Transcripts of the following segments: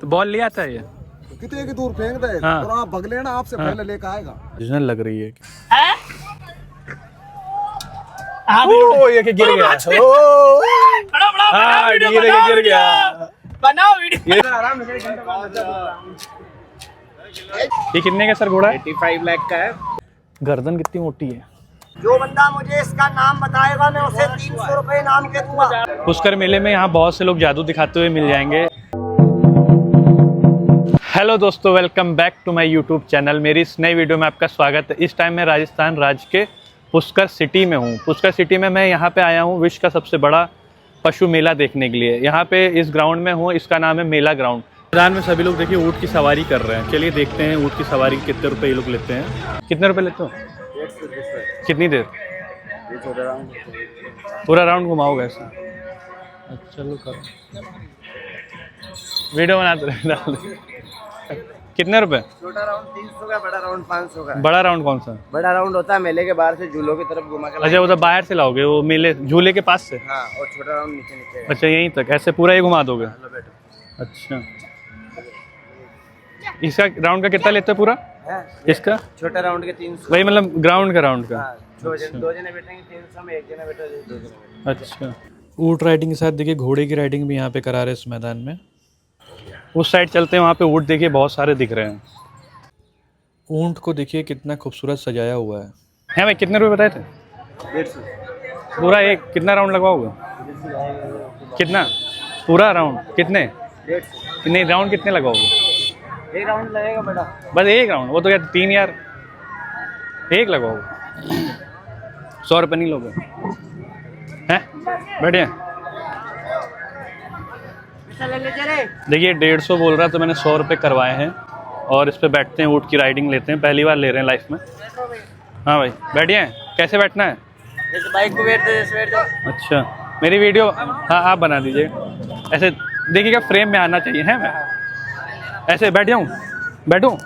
तो बॉल ले आता है ये कितने की दूर फेंक दे और आप भग लेना, आपसे पहले लेकर आएगा। ओरिजिनल लग रही है। ओ ये गिर गया। ओ गिर गया। बनाओ वीडियो। ये कितने का सर घोड़ा? 85 लाख का है। गर्दन कितनी मोटी है। जो बंदा मुझे इसका नाम बताएगा मैं उसे 300 रुपए इनाम के दूंगा। पुष्कर मेले में यहाँ बहुत से लोग जादू दिखाते हुए मिल जाएंगे। हेलो दोस्तों, welcome back to my YouTube channel. मेरी इस नई वीडियो में आपका स्वागत है। इस टाइम मैं राजस्थान राज्य के पुष्कर सिटी में हूँ। पुष्कर सिटी में मैं यहाँ पे आया हूँ विश्व का सबसे बड़ा पशु मेला देखने के लिए। यहाँ पे इस ग्राउंड में हूँ, इसका नाम है मेला ग्राउंड। मैदान में सभी लोग देखिए ऊँट की सवारी कर रहे हैं। चलिए देखते हैं ऊँट की सवारी कितने रुपए ये लोग लेते हैं। कितने रुपए लेते हो? कितनी देर? पूरा राउंड घुमाओगे ऐसा? अच्छा चलो करो, वीडियो बनाते रहे। कितने रुपए? छोटा राउंड 300 का, बड़ा राउंड 500 का। बड़ा राउंड कौन सा? बड़ा राउंड होता है मेले के बाहर से झूलों की तरफ घुमा के। अच्छा उधर बाहर से लाओगे, वो मेले झूले के पास से? हाँ, और छोटा राउंड नीचे नीचे। अच्छा यहीं तक ऐसे पूरा ही घुमा दोगे? अच्छा इसका राउंड का कितना लेते हैं पूरा? इसका छोटा राउंड के 300। वही मतलब ग्राउंड का राउंड का? दो जने बैठेंगे 300 में, एक जना बैठा 2 जने। अच्छा ऊँट राइडिंग के साथ देखिए घोड़े की राइडिंग भी यहाँ पे करा रहे हैं इस मैदान में। उस साइड चलते हैं, वहाँ पे ऊँट देखिए बहुत सारे दिख रहे हैं। ऊँट को देखिए कितना खूबसूरत सजाया हुआ है। हैं भाई कितने रुपए बताए थे? 150 पूरा एक कितना राउंड लगवाओगे? कितना पूरा राउंड? कितने? 150 नहीं राउंड कितने लगाओगे? एक राउंड लगेगा बेटा। बस एक राउंड? वो तो क्या 3 यार, एक लगाओगे? 100 रुपये नहीं लोगे? हैं बढ़िया। देखिए 150 बोल रहा तो मैंने 100 रुपये करवाए हैं और इस पे बैठते हैं, ऊँट की राइडिंग लेते हैं, पहली बार ले रहे हैं लाइफ में। हाँ भाई बैठिए। कैसे बैठना है? जैसे बाइक को बैठ दो। अच्छा मेरी वीडियो हाँ आप बना दीजिए। ऐसे देखिएगा फ्रेम में आना चाहिए है। मैं ऐसे बैठ जाऊँ? बैठूँ?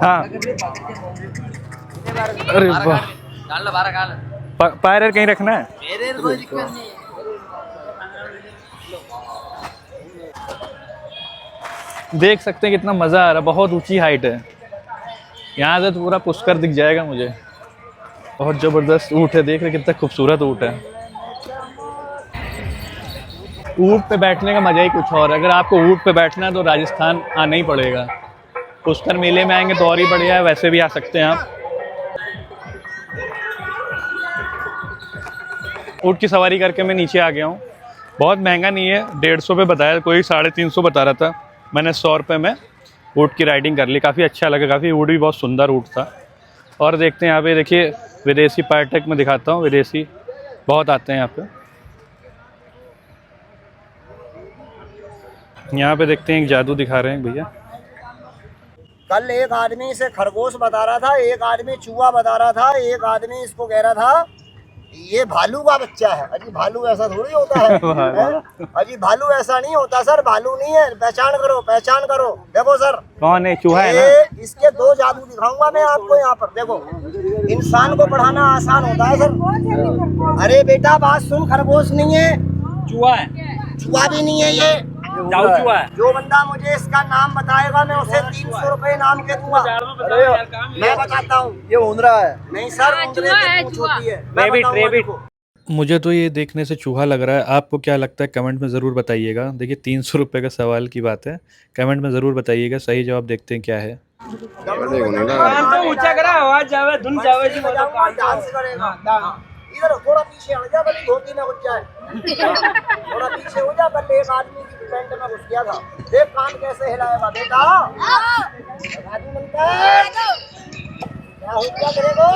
हाँ अरे वाह, पैर कहीं रखना है? देख सकते हैं कितना मज़ा आ रहा है। बहुत ऊंची हाइट है, यहाँ से तो पूरा पुष्कर दिख जाएगा मुझे। बहुत ज़बरदस्त ऊँट है, देख रहे कितना खूबसूरत ऊँट है। ऊँट पे बैठने का मज़ा ही कुछ और है। अगर आपको ऊँट पे बैठना है तो राजस्थान आना ही पड़ेगा। पुष्कर मेले में आएंगे तो और ही बढ़िया है, वैसे भी आ सकते हैं आप। ऊँट की सवारी करके मैं नीचे आ गया हूँ। बहुत महंगा नहीं है, 150 पे बताया, कोई 350 बता रहा था। मैंने 100 रुपये में ऊँट की राइडिंग कर ली, काफ़ी अच्छा लगा। काफ़ी ऊँट भी बहुत सुंदर ऊँट था। और देखते हैं यहाँ पे, देखिए विदेशी पर्यटक में दिखाता हूँ, विदेशी बहुत आते हैं यहाँ पे। यहाँ पे देखते हैं एक जादू दिखा रहे हैं भैया। कल एक आदमी इसे खरगोश बता रहा था, एक आदमी चूहा बता रहा था, एक आदमी इसको कह रहा था ये भालू का बच्चा है। अजी भालू ऐसा थोड़ी होता है। अजी भालू ऐसा नहीं होता सर, भालू नहीं है। पहचान करो, पहचान करो। देखो सर कौन है? चूहा है ना? इसके 2 जादू दिखाऊंगा मैं आपको यहाँ पर। देखो इंसान को पढ़ाना आसान होता है सर। अरे बेटा बात सुन, खरगोश नहीं है, चूहा है। चूहा भी नहीं है, ये चूहा है। जो बंदा मुझे इसका नाम बताएगा मैं उसे 300 रुपए इनाम के दूंगा। मैं बताता हूँ, ये उंदरा है। नहीं सर, उंदरे की पूंछ होती है। मैं बताऊंगा। मुझे तो ये देखने से चूहा लग रहा है। आपको क्या लगता है कमेंट में ज़रूर बताइएगा। देखिए 300 रुपये का सवाल की बात है, कमेंट में ज़रूर बताइएगा। सही जवाब देखते हैं क्या है। कान तो ऊंचा करा, आवाज जावे, धुन जावे जी। डांस करेगा। इधर थोड़ा पीछे हट जा, बल्कि धोती में घुस जाए। थोड़ा पीछे हो जा, बल्कि एक आदमी की पैंट में घुस गया था। देख कान कैसे हिलाएगा बेटा। राजू बनता है। क्या हो गया तेरे को?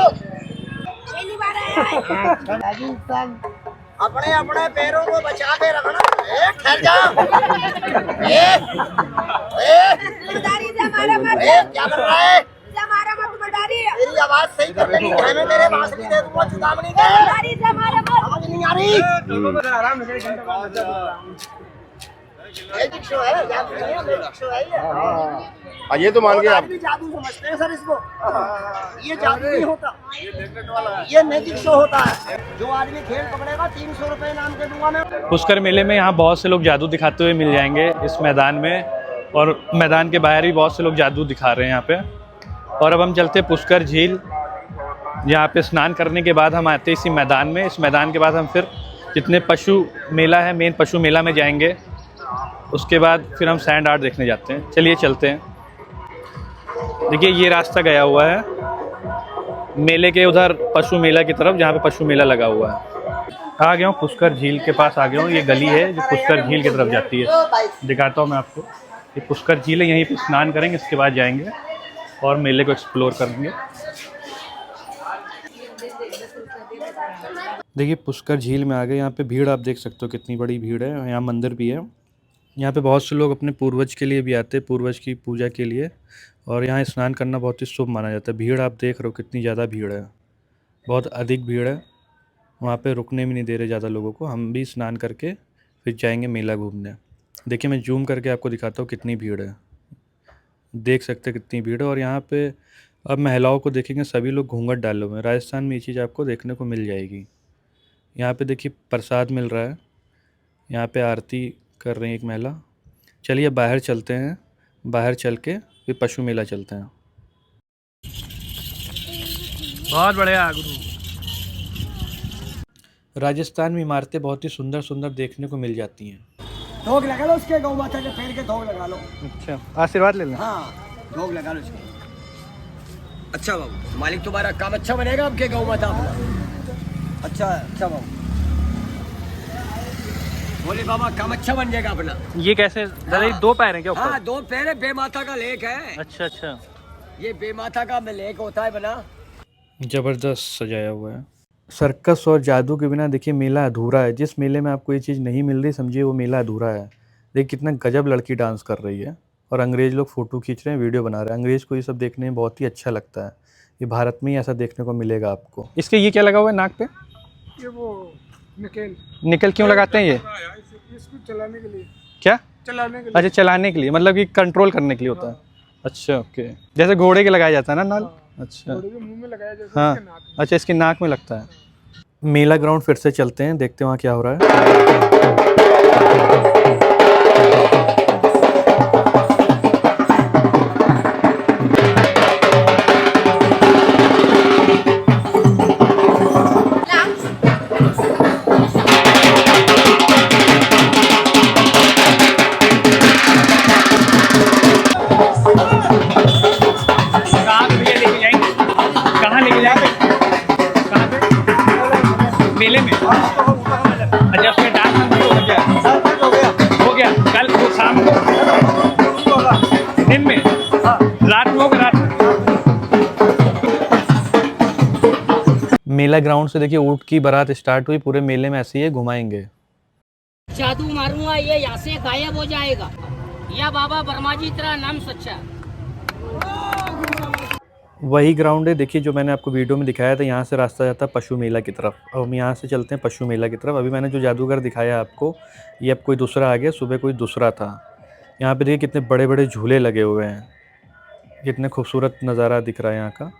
अपने अपने पैरों को बचा के रखना। ठहर जा। क्या कर रहा है? तेरी आवाज सही कर लेनी है, मैं तेरे बांसुरी दे दूंगा, चुदामनी दे। समझ नहीं आ रही। मैजिक शो है, जादू नहीं है, मैजिक शो है ये। ये तो मान गए आप। आदमी जादू समझते हैं सर इसको। ये जादू नहीं होता, ये मैजिक शो होता है। जो आदमी खेल पकड़ेगा 300 रुपए इनाम के दूंगा मैं। पुष्कर मेले में यहाँ बहुत से लोग जादू दिखाते हुए मिल जाएंगे इस मैदान में, और मैदान के बाहर भी बहुत से लोग जादू दिखा रहे हैं यहाँ पे। और अब हम चलते हैं पुष्कर झील। यहाँ पे स्नान करने के बाद हम आते हैं इसी मैदान में। इस मैदान के बाद हम फिर जितने पशु मेला है, मेन पशु मेला में जाएंगे। उसके बाद फिर हम सैंड आर्ट देखने जाते हैं। चलिए चलते हैं। देखिए ये रास्ता गया हुआ है मेले के उधर पशु मेला की तरफ, जहाँ पे पशु मेला लगा हुआ है। आ गया हूँ पुष्कर झील के पास आ गया हूँ। ये गली है जो पुष्कर झील की तरफ जाती है। दिखाता हूँ मैं आपको। ये पुष्कर झील है, यहीं पे स्नान करेंगे, इसके बाद जाएंगे और मेले को एक्सप्लोर करेंगे। देखिए पुष्कर झील में आ गए। यहाँ पे भीड़ आप देख सकते हो कितनी बड़ी भीड़ है। यहाँ मंदिर भी है। यहाँ पे बहुत से लोग अपने पूर्वज के लिए भी आते हैं, पूर्वज की पूजा के लिए, और यहाँ स्नान करना बहुत ही शुभ माना जाता है। भीड़ आप देख रहे हो कितनी ज़्यादा भीड़ है, बहुत अधिक भीड़ है। वहाँ पे रुकने भी नहीं दे रहे ज़्यादा लोगों को। हम भी स्नान करके फिर जाएंगे मेला घूमने। देखिए मैं जूम करके आपको दिखाता हूँ कितनी भीड़ है। देख सकते हैं कितनी भीड़ है। और यहाँ पे अब महिलाओं को देखेंगे, सभी लोग घूंघट डाले हुए हैं। राजस्थान में ये चीज़ आपको देखने को मिल जाएगी। यहाँ पे देखिए प्रसाद मिल रहा है। यहाँ पे आरती कर रही है एक महिला। चलिए बाहर चलते हैं, बाहर चल के फिर पशु मेला चलते हैं। बहुत बढ़िया गुरु। राजस्थान में इमारतें बहुत ही सुंदर सुंदर देखने को मिल जाती हैं। धोख लगा लो उसके, गौ माता के पैर के धोख लगा लो। अच्छा, आशीर्वाद ले लें। हाँ, धोख लगा लो उसके। अच्छा बाबू, मालिक तुम्हारा काम अच्छा बनेगा आपके गौ माता अपना। अच्छा बाबू, बोले बाबा काम अच्छा बन जाएगा अपना। ये कैसे दादा? ये दो पैर हैं क्या ऊपर? हाँ, दो पैर है। बेमाता का लेक है। अच्छा अच्छा, ये बेमाता का लेक होता है बना। जबरदस्त सजाया हुआ है। सर्कस और जादू के बिना देखिए मेला अधूरा है। जिस मेले में आपको ये चीज़ नहीं मिल रही, समझिए वो मेला अधूरा है। देखिए कितना गजब लड़की डांस कर रही है, और अंग्रेज़ लोग फ़ोटो खींच रहे हैं, वीडियो बना रहे हैं। अंग्रेज़ को ये सब देखने में बहुत ही अच्छा लगता है। ये भारत में ही ऐसा देखने को मिलेगा आपको। इसके ये क्या लगा हुआ है नाक पे? ये वो निकेल। निकल क्यों लगाते हैं ये? इसको चलाने के लिए। क्या? चलाने के लिए। अच्छा, चलाने के लिए, मतलब कि कंट्रोल करने के लिए होता है। अच्छा ओके, जैसे घोड़े के लगाया जाता है ना नाल। अच्छा, घोड़े के मुंह में लगाया जाता है, हाँ इसके नाक में। अच्छा, इसकी नाक में लगता है। मेला ग्राउंड फिर से चलते हैं, देखते हैं वहाँ क्या हो रहा है। मेले में अच्छा, उसमें डांस हो गया कल शाम को, दिन में, रात में होगा, रात में। मेला ग्राउंड से देखिए ऊँट की बारात स्टार्ट हुई। पूरे मेले में ऐसे ही घुमाएंगे। जादू मारूंगा, ये यहाँ से गायब हो जाएगा। या बाबा बर्माजी तेरा नाम सच्चा। वही ग्राउंड है देखिए जो मैंने आपको वीडियो में दिखाया था। यहाँ से रास्ता जाता है पशु मेला की तरफ। अब हम यहाँ से चलते हैं पशु मेला की तरफ। अभी मैंने जो जादूगर दिखाया आपको, ये अब कोई दूसरा आ गया, सुबह कोई दूसरा था। यहाँ पे देखिए कितने बड़े बड़े झूले लगे हुए हैं, कितने खूबसूरत नज़ारा दिख रहा है यहाँ का।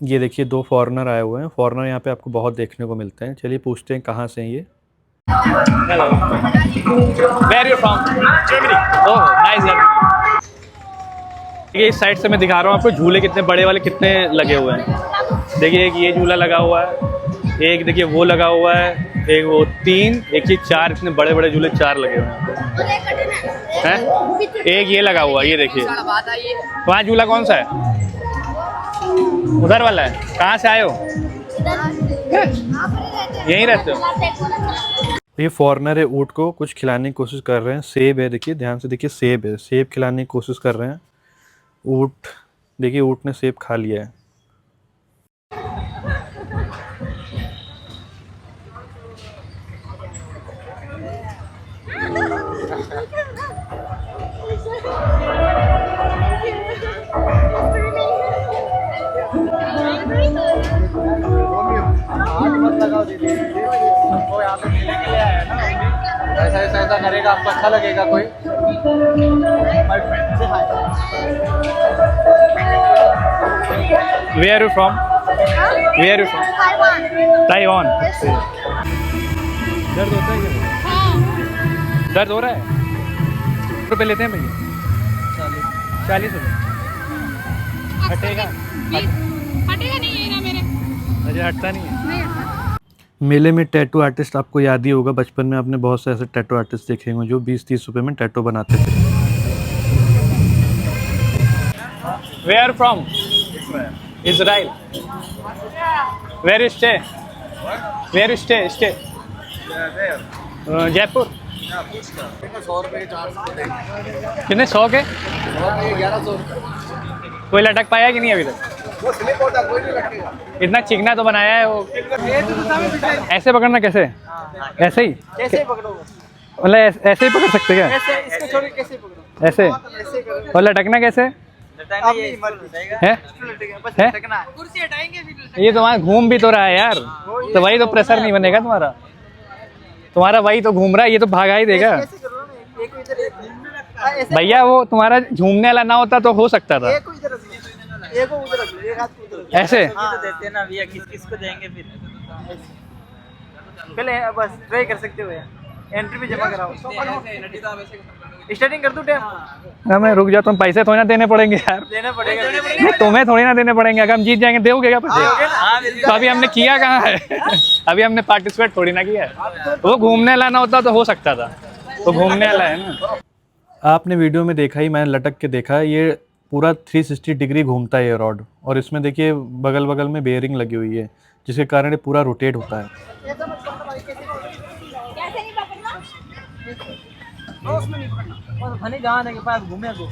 ये देखिए दो फॉरेनर आए हुए हैं। फॉरेनर यहाँ पे आपको बहुत देखने को मिलते हैं। चलिए पूछते हैं कहाँ से हैं ये। Where you from? Germany. Oh, nice Germany. ये इस साइड से मैं दिखा रहा हूँ आपको झूले कितने बड़े वाले कितने लगे हुए हैं। देखिए एक ये झूला लगा हुआ है, एक देखिए वो लगा हुआ है, एक वो 3, एक ही 4, इतने बड़े बड़े झूले 4 लगे हुए हैं। एक ये लगा हुआ है, ये देखिए। वहाँ झूला कौन सा है? उधर वाला है। कहाँ से आए हो? यहीं रहते हो? ये फॉरेनर है, ऊँट को कुछ खिलाने की कोशिश कर रहे हैं। सेब है, देखिए ध्यान से देखिए, सेब है, सेब खिलाने की कोशिश कर रहे हैं। ऊँट देखिए, ऊँट ने सेब खा लिया है। ऐसा करेगा आपको अच्छा लगेगा कोई? Where are you from? Where are you from? Taiwan. दर्द होता है क्या? दर्द हो रहा है? रुपए लेते हैं भैया? 40 रुपये। हटेगा? हटेगा नहीं है ना मेरे। अजय हटता नहीं है। नहीं। मेले में टैटू आर्टिस्ट आपको याद ही होगा, बचपन में आपने बहुत से ऐसे टैटू आर्टिस्ट देखे होंगे जो 20-30 रुपए में टैटू बनाते थे। Where from? Israel. Where you stay? Where you stay? Jaipur. कितने 100 के? 1100। कोई लटक पाया कि नहीं अभी तक? वो स्लिप होता कोई नहीं रखेगा। इतना चिकना तो बनाया है वो। ऐसे पकड़ना कैसे? ऐसे ही? कैसे पकड़ोगे? मतलब ऐसे ही पकड़ सकते क्या? ऐसे इसको छोड़ के कैसे पकड़ो? ऐसे? और लटकना कैसे है? कुर्सी हटाएंगे फिर। ये तुम्हारा घूम भी तो रहा है यार, तो वही तो प्रेशर नहीं बनेगा तुम्हारा वही तो घूम रहा है, ये तो भागा ही देगा भैया। वो तुम्हारा झूमने वाला ना होता तो हो सकता था ऐसे। देते ना भैया, किस को देंगे फिर? पहले बस ट्राई कर सकते हो यार, एंट्री भी जमा कराओ। स्टार्टिंग कर दूं टाइम? ना मैं रुक जाता हूँ, पैसे थोड़ी ना देने पड़ेंगे यार। देना पड़ेगा। नहीं तुम्हें थोड़ी ना देने पड़ेंगे, अगर हम जीत जाएंगे दोगे क्या पैसे? तो अभी हमने किया कहाँ है अभी हमने पार्टिसिपेट थोड़ी ना किया है। वो घूमने वाला ना होता तो हो सकता था, तो घूमने वाला है ना। आपने वीडियो में देखा ही, मैंने लटक के देखा, ये पूरा 360 डिग्री घूमता है ये रॉड, और इसमें देखिए बगल बगल में बेयरिंग लगी हुई है जिसके कारण ये पूरा रोटेट होता है। के पास घूमे को।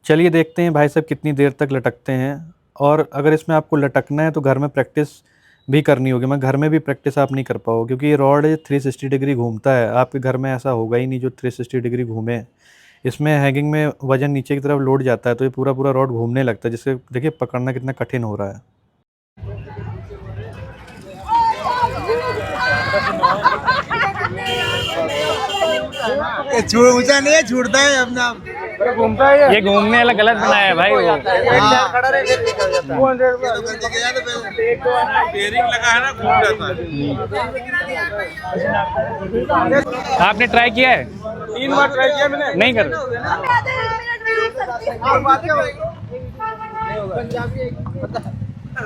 चलिए देखते हैं भाई साहब कितनी देर तक लटकते हैं, और अगर इसमें आपको लटकना है तो घर में प्रैक्टिस भी करनी होगी। मैं घर में भी प्रैक्टिस आप नहीं कर पाओगे क्योंकि ये रॉड 360 डिग्री घूमता है। आपके घर में ऐसा होगा ही नहीं जो 360 डिग्री घूमे। इसमें हैंगिंग में वजन नीचे की तरफ लोड जाता है तो ये पूरा पूरा रॉड घूमने लगता है, जिससे देखिए पकड़ना कितना कठिन हो रहा है। ऊंचा नहीं है, छूटता है अपना, घूमता है ये घूमने वाला गलत बनाया है भाई। वो खड़ा रहे 200 बेयरिंग लगा है ना, घूम जाता है। आपने ट्राई किया है? 3 बार ट्राई किया मैंने, नहीं कर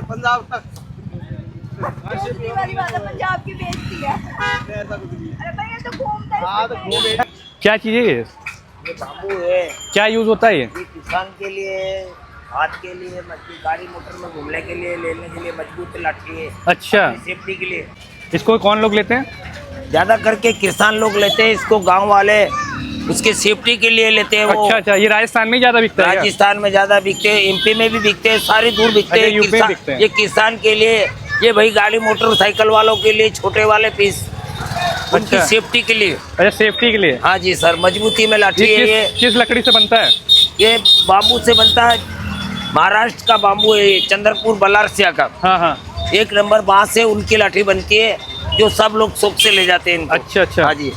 पंजाब तक पंजाब की बेइज्जती है। अरे भाई ये तो घूमता है। क्या चीज़ है ये? बाम्बू है, क्या यूज़ होता है ये? ये किसान के लिए, हाथ के लिए, गाड़ी मोटर में घूमने के लिए, लेने के लिए मजबूत लाठी है। अच्छा, सेफ्टी के लिए। इसको कौन लोग लेते हैं? ज्यादा करके किसान लोग लेते हैं इसको, गांव वाले उसके सेफ्टी के लिए लेते हैं वो। अच्छा अच्छा, ये राजस्थान में ज़्यादा बिकता है? राजस्थान में ज्यादा बिकते हैं, एमपी में भी बिकते हैं, सारी दूर बिकते अच्छा, हैं। यूपी में बिकते हैं। ये किसान के लिए, ये भाई गाड़ी मोटरसाइकिल वालों के लिए, छोटे वाले पीस उनकी अच्छा। सेफ्टी के लिए। अच्छा, सेफ्टी के लिए। हाँ जी सर, मजबूती में लाठी है ये। किस लकड़ी से बनता है? ये बाम्बू से बनता है, महाराष्ट्र का बाम्बू है, चंद्रपुर बलारसिया का। हाँ हाँ। 1 नंबर बांस से उनकी लाठी बनती है जो सब लोग शौक से ले जाते हैं इनको। अच्छा अच्छा। हाँ जी,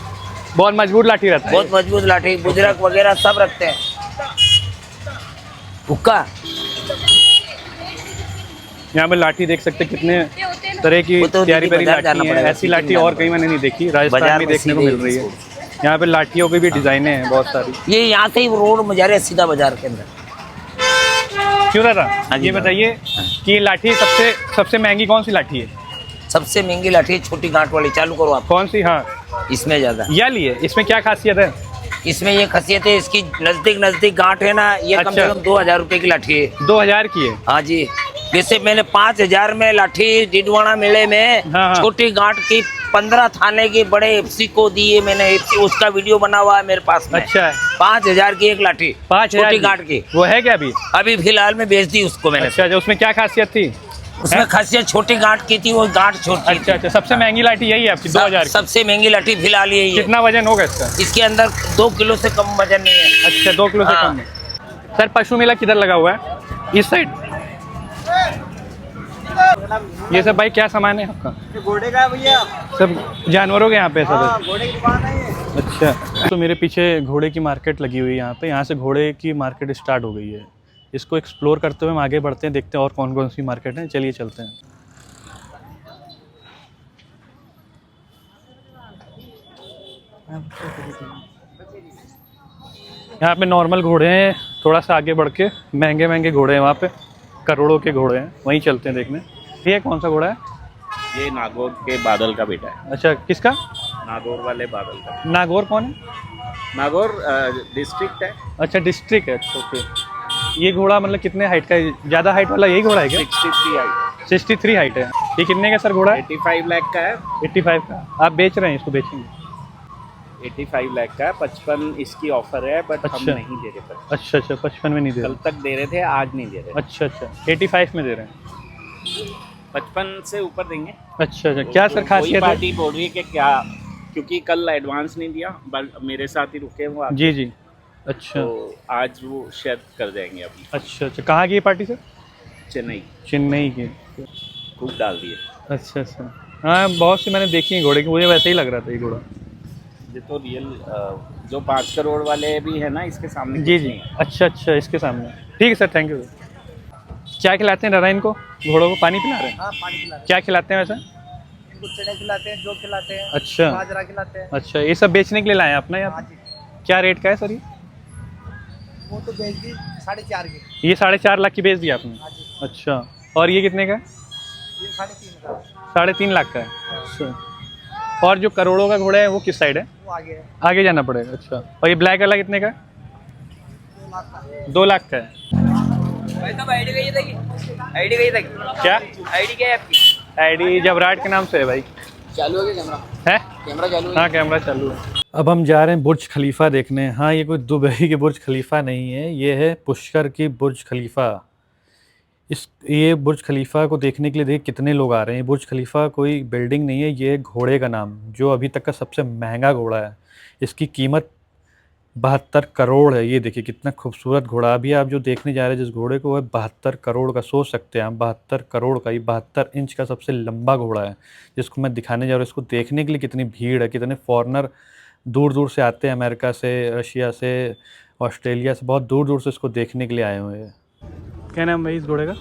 बहुत मजबूत लाठी रहता है। बहुत मजबूत लाठी, बुजुर्ग वगैरह सब रखते हैं। हुक्का, यहाँ पे लाठी देख सकते हैं कितने तरह की वो तो प्यारी प्यारी बाजार जाना लाठी है। पड़ेगा, ऐसी लाठी और कहीं मैंने नहीं देखी, राजस्थान में देखने को मिल रही है। यहाँ पे लाठियों की भी डिजाइनें हैं बहुत सारी। ये यहाँ से ही रोड में जा रहे हैं सीधा बाजार के अंदर। क्यों दादा, हाँ जी, ये बताइए कि ये लाठी सबसे महंगी कौन सी लाठी है? सबसे महंगी लाठी छोटी गांठ वाली, चालू करो आप। कौन सी? हाँ, इसमें ज्यादा यह लिए। इसमें क्या खासियत है? इसमें ये खासियत है, इसकी नजदीक गांठ है ना, ये कम से अच्छा। कम 2000 रुपए की लाठी है। 2000 की है? हाँ जी, जैसे मैंने 5000 में लाठी डिडवाना मेले में हाँ। छोटी गांठ की 15 थाने की बड़े एफसी को दी है मैंने, एफसी उसका वीडियो बना हुआ है मेरे पास में। अच्छा, 5000 की एक लाठी, 5000 छोटी गांठ की। वो है क्या अभी? अभी फिलहाल में बेच दी उसको मैंने। अच्छा अच्छा, उसमें क्या खासियत थी? उसमें खासियत छोटी गांठ की थी, वो गांठ छोटी अच्छा अच्छा, सबसे महंगी लाठी यही है आपकी 2000 की? सबसे महंगी लाठी फिलहाल यही है। कितना वजन होगा इसका? इसके अंदर 2 किलो से कम वजन नहीं है। अच्छा, 2 किलो से हाँ। कम है। सर, पशु मेला किधर लगा हुआ है? इस साइड? ये सब भाई क्या सामान है आपका? ये घोड़े का है भैया। सब जानवरों के यहाँ पे सब है? हाँ, घोड़े की दुकान है ये। अच्छा, तो मेरे पीछे घोड़े की मार्केट लगी हुई है यहाँ पे। यहाँ से घोड़े की मार्केट स्टार्ट हो गई है। इसको एक्सप्लोर करते हुए हम आगे बढ़ते हैं, देखते हैं और कौन कौन सी मार्केट है। चलिए चलते हैं। यहाँ पे नॉर्मल घोड़े हैं, थोड़ा सा आगे बढ़ के महंगे महंगे घोड़े हैं, वहाँ पे करोड़ों के घोड़े हैं, वहीं चलते हैं देखने। ये कौन सा घोड़ा है? ये नागौर के बादल का बेटा है। अच्छा, किसका? नागौर वाले बादल का। नागौर कौन है? नागौर डिस्ट्रिक्ट है। अच्छा, डिस्ट्रिक्ट है। ओके। ये घोड़ा मतलब कितने हाइट का है? ज़्यादा हाइट वाला यही घोड़ा है क्या? 63 हाइट। 63 हाइट है। ये कितने का सर घोड़ा है? 85 लाख का है। 85 का। आप बेच रहे हैं, इसको बेचेंगे? 85 लाख का है। 55 इसकी ऑफर है, बट हम अच्छा। नहीं दे रहे। अच्छा अच्छा, 55 में नहीं दे कल रहे? तक दे रहे थे, आज नहीं दे रहे। अच्छा अच्छा, 85 में दे रहे हैं। 55 से ऊपर देंगे। अच्छा अच्छा, क्या सर वही खासियत है? पार्टी बोल रही है कि क्या, क्योंकि कल एडवांस नहीं दिया, बट मेरे साथ ही रुके वो आके। जी जी। अच्छा तो आज वो शायद कर जाएंगे अभी। अच्छा अच्छा, कहाँ की ये पार्टी सर? चेन्नई। चेन्नई की। खूब डाल दिए। अच्छा अच्छा, हाँ बहुत सी मैंने देखी है घोड़े की, मुझे वैसे ही लग रहा था ये घोड़ा। ये तो रियल जो 5 करोड़ वाले भी है ना, इसके सामने जी कुछ जी। नहीं है। अच्छा अच्छा, इसके सामने। ठीक है सर, थैंक यू। क्या खिलाते हैं नारायण को? घोड़ों को पानी पिला रहे हैं? हाँ, पानी खिलाते क्या खिलाते हैं वैसे? हैं। इनको चने खिलाते हैं, जौ खिलाते हैं। अच्छा बाजरा खिलाते हैं। अच्छा, ये सब बेचने के लिए लाए हैं अपना यहाँ हाँ पे? जी। क्या रेट का है सर ये? वो तो बेच दी 4.5 की। ये 4.5 लाख की बेच दिया आपने? हाँ जी। अच्छा, और ये कितने का है? ये 3.5 का। 3.5 लाख का है। अच्छा, और जो करोड़ों का घोड़ा है वो किस साइड है? वो आगे है। आगे जाना पड़ेगा। अच्छा, और ये ब्लैक वाला कितने का है? 2 लाख का। 2 लाख का है। भाई साहब आईडी गई था आईडी गई था क्या आईडी क्या है आपकी? आईडी जबराट के नाम से है भाई। चालू है कैमरा? है? कैमरा चालू है? हाँ, कैमरा चालू है। अब हम जा रहे हैं बुर्ज खलीफा देखने। हाँ, ये कोई दुबई की बुर्ज खलीफा नहीं है, ये है पुष्कर की बुर्ज खलीफा। ये बुर्ज खलीफा को देखने के लिए देखिए कितने लोग आ रहे हैं। बुर्ज खलीफा कोई बिल्डिंग नहीं है, ये घोड़े का नाम, जो अभी तक का सबसे महंगा घोड़ा है। इसकी कीमत 72 करोड़ है। ये देखिए कितना खूबसूरत घोड़ा। अभी आप जो देखने जा रहे हैं जिस घोड़े को, वह 72 करोड़ का। सोच सकते हैं आप, 72 करोड़ का। ये 72 इंच का सबसे लंबा घोड़ा है, जिसको मैं दिखाने जा रहा हूँ। इसको देखने के लिए कितनी भीड़ है, कितने फॉरेनर दूर दूर से आते हैं, अमेरिका से, रशिया से, ऑस्ट्रेलिया से, बहुत दूर दूर से इसको देखने के लिए आए हुए हैं। क्या नाम भाई इस घोड़े का?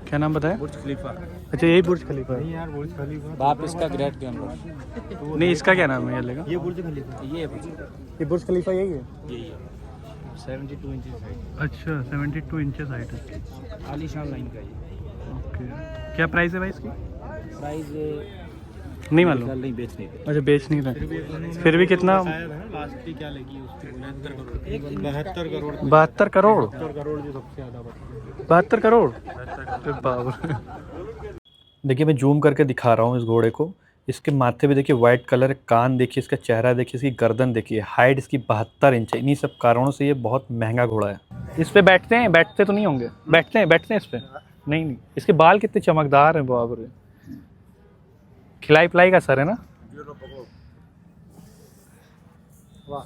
क्या नाम बताया? बुर्ज खलीफा। अच्छा, यही बुर्ज खलीफा है? यार बुर्ज खलीफा बाप इसका ग्रेट के अंदर। नहीं, इसका क्या नाम है? ये बुर्ज खलीफा, ये बुर्ज ये बुर्ज खलीफा यही है? यही है। 72 इंचेस हाइट। अच्छा, 72 इंचेस हाइट है। आलीशान लाइन का ये। ओके, क्या प्राइस है भाई इसकी? प्राइस नहीं मालूम। नहीं बेचने के। अच्छा, बेच नहीं रहे। फिर भी कितना? लास्ट की क्या लगी उसकी? 72 करोड़। 72 करोड़? 72 करोड़ जो सबसे ज़्यादा बता। 72 करोड़? अरे बाप। देखिए मैं जूम करके दिखा रहा हूँ इस घोड़े को। इसके माथे पे देखिए वाइट कलर, कान देखिए, इसका चेहरा देखिए, इसकी गर्दन देखिए, हाइट इसकी 72 इंच है। इन्हीं सब कारणों से ये बहुत महंगा घोड़ा है। इस पे बैठते हैं? बैठते तो नहीं होंगे? बैठते हैं इस पे? नहीं नहीं। इसके बाल कितने चमकदार हैं, बाप रे। खिलाई पिलाई का सर है ना? वाह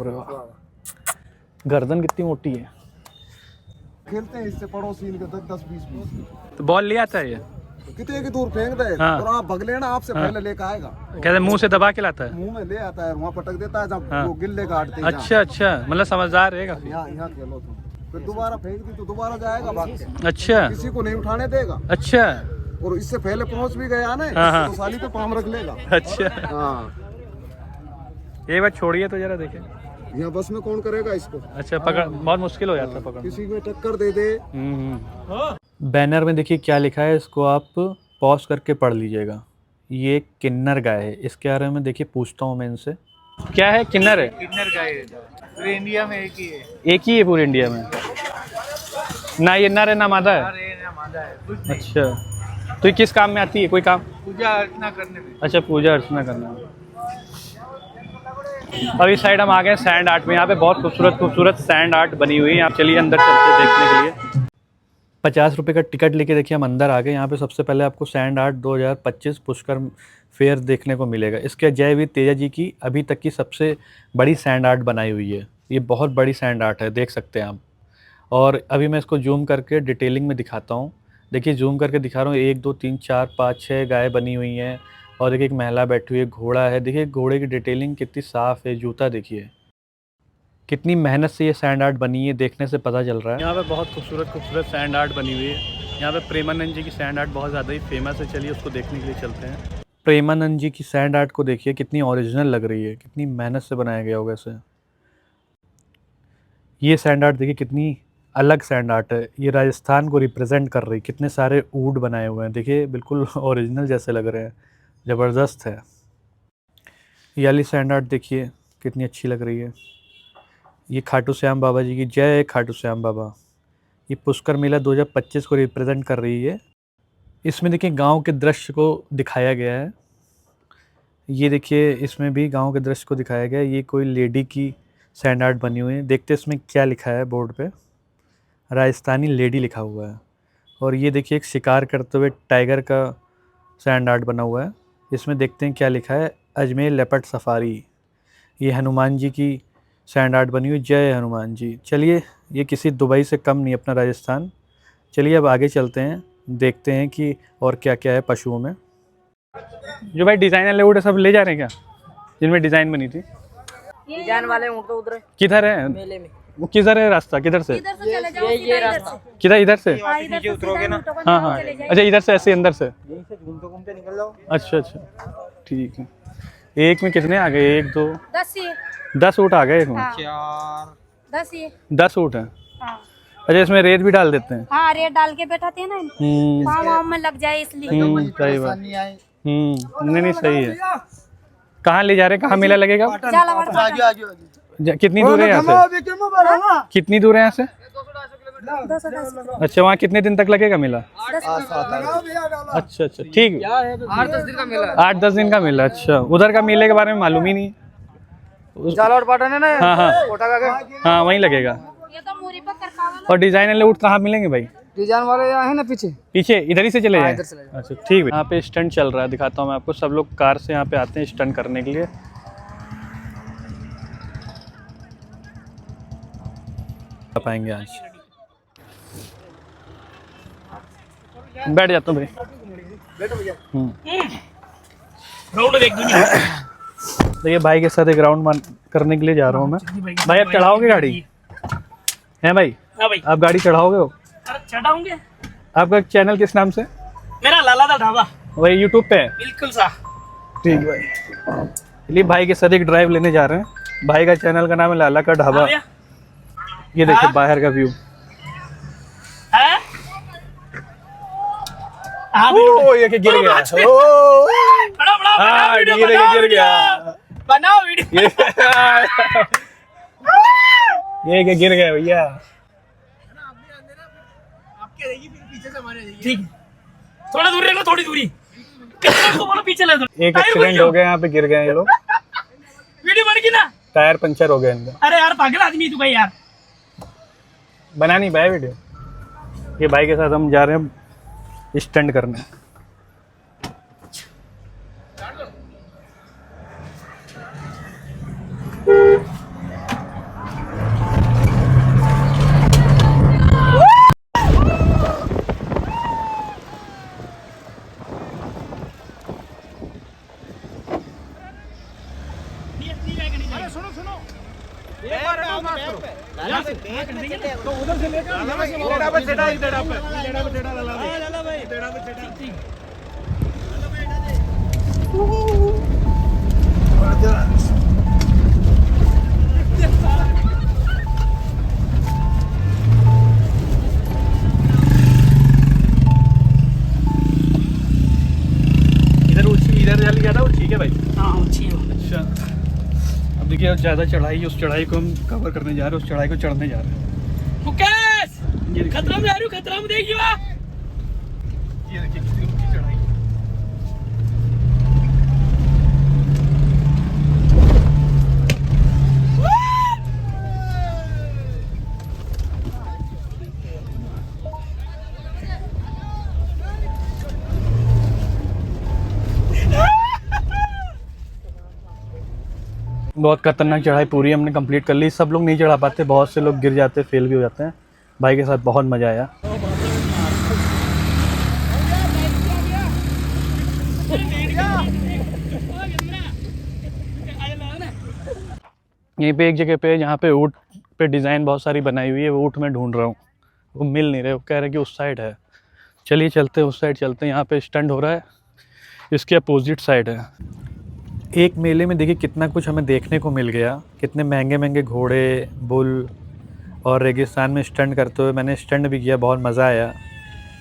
रे वाह। गर्दन कितनी मोटी है। खेलते हैं इससे पड़ोसी इनके 10-20 तो बॉल ले आता है ये? कितने की दूर फेंक दे हाँ। और आप भगले ना, आपसे पहले लेकर आएगा। कहते मुंह से दबा के लाता है? मुंह में ले आता है, वहाँ पटक देता है जब हाँ। वो गिल्ले काटते हैं। अच्छा अच्छा, मतलब समझदार है काफी। यहाँ खेलो तुम, फिर दोबारा फेंक दी तो दोबारा जाएगा भाग के। अच्छा किसी को नहीं उठाने देगा। अच्छा और इससे पहले पहुंच भी गया ना, हाँ, हाँ। तो साली पे पाम रख लेगा। अच्छा, हाँ, ये बात छोड़िए तो जरा देखें। यहाँ बस में कौन करेगा इसको? अच्छा, पकड़ बहुत मुश्किल हो जाता है पकड़ना। किसी में टक्कर दे दे। बैनर में देखिए क्या लिखा है, इसको आप पॉज करके पढ़ लीजिएगा। ये किन्नर गाय है। इसके बारे में देखिए पूछता हूँ मैं इनसे। क्या है? किन्नर है? किन्नर का है पूरे इंडिया में एक ही है। एक ही है पूरे इंडिया में? ना ये नर है ना मादा है? अरे ना मादा है कुछ नहीं। अच्छा, तो ये किस काम में आती है? कोई काम? पूजा अर्चना करने में। अच्छा, पूजा अर्चना करना है। अब इस साइड हम आ गए सैंड आर्ट में। यहाँ पे बहुत खूबसूरत सैंड आर्ट बनी हुई है। आप चलिए अंदर चलते हैं देखने के लिए। 50 रुपये का टिकट लेके देखिए हम अंदर आ गए। यहाँ पे सबसे पहले आपको सैंड आर्ट 2025 पुष्कर फेयर देखने को मिलेगा। इसके जयवीर तेजा जी की अभी तक की सबसे बड़ी सैंड आर्ट बनाई हुई है। ये बहुत बड़ी सैंड आर्ट है, देख सकते हैं आप। और अभी मैं इसको जूम करके डिटेलिंग में दिखाता हूँ। देखिए जूम करके दिखा रहा हूँ, 1 2 3 4 5 6 गाय बनी हुई हैं और एक महिला बैठी हुई है, घोड़ा है। देखिए घोड़े की डिटेलिंग कितनी साफ़ है, जूता देखिए कितनी मेहनत से ये सैंड आर्ट बनी है, देखने से पता चल रहा है। यहाँ पे बहुत खूबसूरत सैंड आर्ट बनी हुई है। यहाँ पे प्रेमानंद जी की सैंड आर्ट बहुत ज़्यादा ही फेमस है। चलिए उसको देखने के लिए चलते हैं। प्रेमानंद जी की सैंड आर्ट को देखिए कितनी ओरिजिनल लग रही है, कितनी मेहनत से बनाया गया होगा इसे। ये सैंड आर्ट देखिए कितनी अलग सैंड आर्ट है, ये राजस्थान को रिप्रेजेंट कर रही। कितने सारे ऊँट बनाए हुए हैं, देखिए बिल्कुल ओरिजिनल जैसे लग रहे हैं, ज़बरदस्त है। ये वाली सैंड आर्ट देखिए कितनी अच्छी लग रही है। ये खाटू श्याम बाबा जी की जय, खाटू श्याम बाबा। ये पुष्कर मेला 2025 को रिप्रेजेंट कर रही है। इसमें देखिए गांव के दृश्य को दिखाया गया है। ये देखिए इसमें भी गांव के दृश्य को दिखाया गया है। ये कोई लेडी की सैंड आर्ट बनी हुई है। देखते इसमें क्या लिखा है बोर्ड पे, राजस्थानी लेडी लिखा हुआ है। और ये देखिए एक शिकार करते हुए टाइगर का सैंड आर्ट बना हुआ है। इसमें देखते हैं क्या लिखा है, अजमेर लेपर्ड सफारी। ये हनुमान जी की सैंड आर्ट बनी हुई, जय हनुमान जी। चलिए ये किसी दुबई से कम नहीं अपना राजस्थान। चलिए अब आगे चलते हैं, देखते हैं कि और क्या क्या है पशुओं में। जो भाई डिज़ाइनर ऊँट सब ले जा रहे हैं क्या, जिनमें डिज़ाइन बनी थी? डिजाइन वाले ऊँट तो उधर किधर है मेले में। वो किधर है रास्ता, किधर से? ये रास्ता किधर, इधर से? नीचे उतरोगे ना। हाँ हाँ, अच्छा इधर से ऐसे अंदर से घूमते निकल जाओ। अच्छा ठीक है। एक में कितने आ गए? 1 2 10 ऊँट आ गए एक में। 10 ऊँट हैं। अच्छा इसमें रेत भी डाल देते हैं? हाँ रेत डाल के बैठाते हैं ना, पाँव में लग जाए इसलिए। सही बात। नहीं सही है। कहाँ ले जा रहे हैं, कहाँ मेला लगेगा? कितनी दूर है यहाँ से? कितनी दूर है यहाँ से? 210 अच्छा वहाँ कितने दिन तक लगेगा मेला? अच्छा ठीक है। 8-10 दिन का मेला। 8-10 दिन का मेला। अच्छा उधर का मेले के बारे में मालूम ही नहीं। झालावाड़ पाटन है ना। हाँ वहीं लगेगा। और डिजाइनर ऊँट कहाँ मिलेंगे भाई? डिजाइन वाले यहाँ है ना पीछे इधर ही से चले जाएं। अच्छा ठीक है। यहाँ पे स्टंट चल रहा है, दिखाता हूँ मैं आपको। सब लोग कार से यहाँ पे आते हैं स्टंट करने के लिए। पाएंगे आज। बैठ जाता हूँ भाई। देखिए भाई के साथ एक राउंड करने के लिए जा रहा हूँ मैं। भाई आप चढ़ाओगे गाड़ी? हैं भाई? हाँ भाई। आप गाड़ी चढ़ाओगे? हो चढ़ाऊंगे। आपका चैनल किस नाम से? मेरा लाला दा ढाबा। वही यूट्यूब पे है? बिल्कुल सा। ठीक भाई। चलिए भाई के साथ एक ड्राइव लेने जा रहे हैं। भाई का चैनल का नाम है लाला का ढाबा। ये देखिए बाहर का व्यू। ओ ये गिर गया। हाँ गिर गया। बनाओ वीडियो। ये गिर गया भैया। ठीक थोड़ा दूर रहो, थोड़ी दूरी। बोलो पीछे ले। एक एक्सीडेंट हो गया यहाँ पे, गिर गए ये लोग। वीडियो बन गई ना? टायर पंचर हो गया इनका। अरे यार पागल आदमी तू भाई यार। बना नहीं पाया वीडियो। ये भाई के साथ हम जा रहे हैं स्टंट करने। अब देखिए ज़्यादा चढ़ाई, उस चढ़ाई को हम कवर करने जा रहे हैं, उस चढ़ाई को चढ़ने जा रहे हैं। मुकेश खतरा में जा रही हूँ, खतरा में देखिए। ये देखिए कितनी ऊंची चढ़ाई। बहुत खतरनाक चढ़ाई पूरी हमने कंप्लीट कर ली। सब लोग नहीं चढ़ा पाते, बहुत से लोग गिर जाते, फेल भी हो जाते हैं। भाई के साथ बहुत मज़ा आया। यहीं पे एक जगह पे जहाँ पे ऊँट पे डिज़ाइन बहुत सारी बनाई हुई है, वो ऊँट मैं ढूंढ रहा हूँ, वो मिल नहीं रहे, वो कह रहे हैं कि उस साइड है। चलिए चलते हैं, उस साइड चलते हैं। यहाँ पे स्टैंड हो रहा है, इसके अपोजिट साइड है। एक मेले में देखिए कितना कुछ हमें देखने को मिल गया, कितने महंगे महंगे घोड़े, बुल और रेगिस्तान में स्टंट करते हुए मैंने स्टंट भी किया, बहुत मज़ा आया।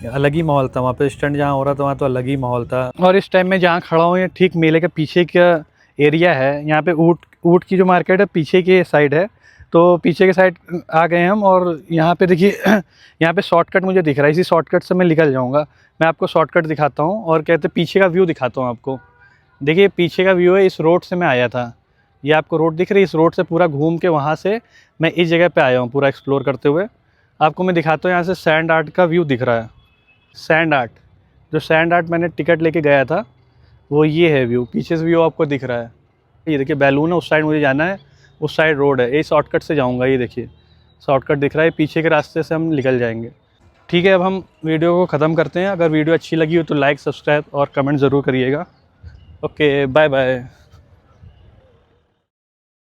अलग ही माहौल था वहाँ पे, स्टंट जहाँ हो रहा था वहाँ तो अलग ही माहौल था। और इस टाइम में जहाँ खड़ा हूँ ये ठीक मेले के पीछे का एरिया है। यहाँ पे ऊँट की जो मार्केट है पीछे के साइड है, तो पीछे के साइड आ गए हम। और यहाँ पे देखिए यहाँ पे शॉर्टकट मुझे दिख रहा है, इसी शॉर्टकट से मैं निकल जाऊँगा। मैं आपको शॉर्टकट दिखाता हूँ और कहते पीछे का व्यू दिखाता हूँ आपको। देखिए पीछे का व्यू है, इस रोड से मैं आया था, ये आपको रोड दिख रही है, इस रोड से पूरा घूम के वहाँ से मैं इस जगह पे आया हूँ पूरा एक्सप्लोर करते हुए। आपको मैं दिखाता हूँ, यहाँ से सैंड आर्ट का व्यू दिख रहा है। सैंड आर्ट, जो सैंड आर्ट मैंने टिकट लेके गया था वो ये है व्यू, पीछे से व्यू आपको दिख रहा है। ये देखिए बैलून है, उस साइड मुझे जाना है, उस साइड रोड है, ये शॉर्टकट से जाऊँगा। ये देखिए शॉर्टकट दिख रहा है, पीछे के रास्ते से हम निकल जाएंगे। ठीक है, अब हम वीडियो को ख़त्म करते हैं। अगर वीडियो अच्छी लगी हो तो लाइक, सब्सक्राइब और कमेंट ज़रूर करिएगा। Okay, bye bye.